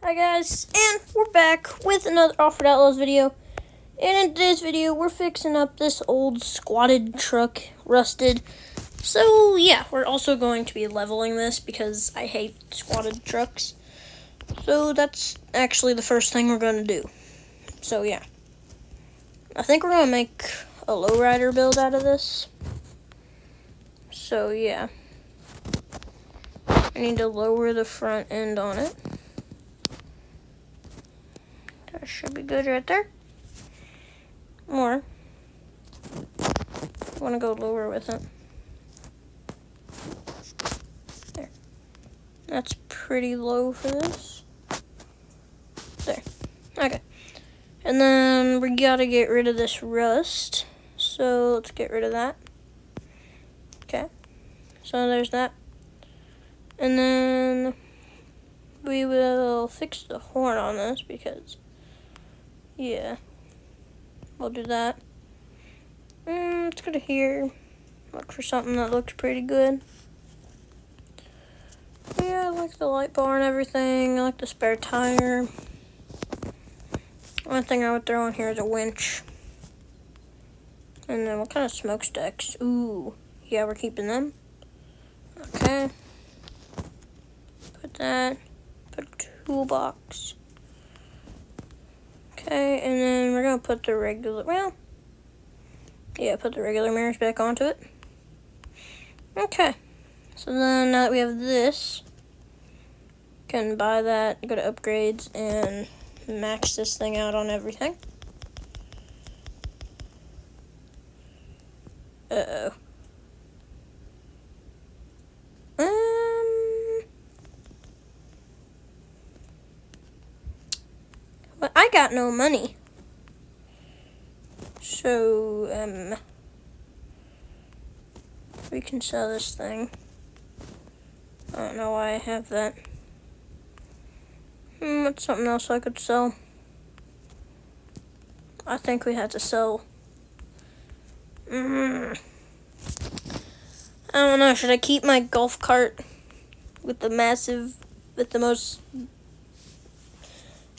Hi guys, and we're back with another Off-Road Outlaws video. And in today's video, we're fixing up this old squatted truck, rusted. So yeah, we're also going to be leveling this because I hate squatted trucks. So that's actually the first thing we're going to do. So yeah, I think we're going to make a lowrider build out of this. So yeah, I need to lower the front end on it. That should be good right there. Or, I want to go lower with it. There. That's pretty low for this. There. Okay. And then we gotta get rid of this rust. So let's get rid of that. Okay. So there's that. And then we will fix the horn on this because, yeah, we'll do that. Let's go to here. Look for something that looks pretty good. Yeah, I like the light bar and everything. I like the spare tire. One thing I would throw in here is a winch. And then what kind of smokestacks? Ooh, yeah, we're keeping them. Okay. Put that. Put a toolbox. Okay, and then we're going to put the regular, well, yeah, put the regular mirrors back onto it. Okay. So then now that we have this, can buy that, go to upgrades, and max this thing out on everything. Uh-oh. Well, I got no money. So, we can sell this thing. I don't know why I have that. What's something else I could sell? I think we have to sell. I don't know. Should I keep my golf cart with the most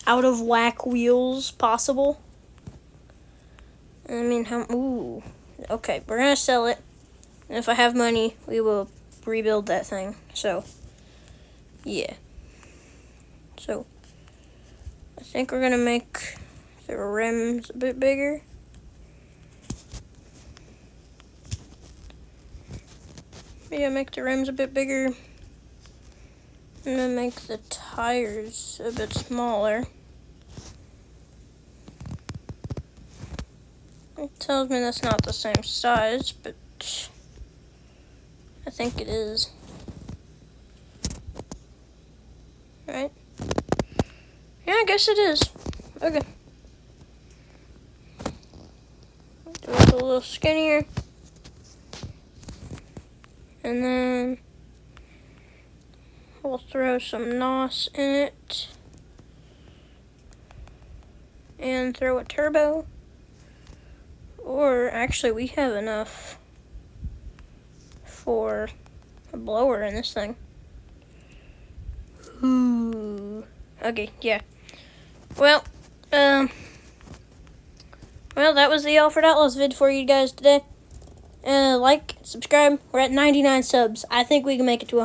out of whack wheels possible? I mean, ooh. Okay, we're gonna sell it. And if I have money, we will rebuild that thing. So, yeah. So, I think we're gonna make the rims a bit bigger. Yeah, make the rims a bit bigger. And then make the tires a bit smaller. It tells me that's not the same size, but I think it is. Right? Yeah, I guess it is. Okay. Do it a little skinnier. And then we'll throw some NOS in it. And throw a turbo. Or actually we have enough for a blower in this thing. Ooh. Okay, yeah. Well, that was the Off-Road Outlaws vid for you guys today. Like, subscribe. We're at 99 subs. I think we can make it to 100.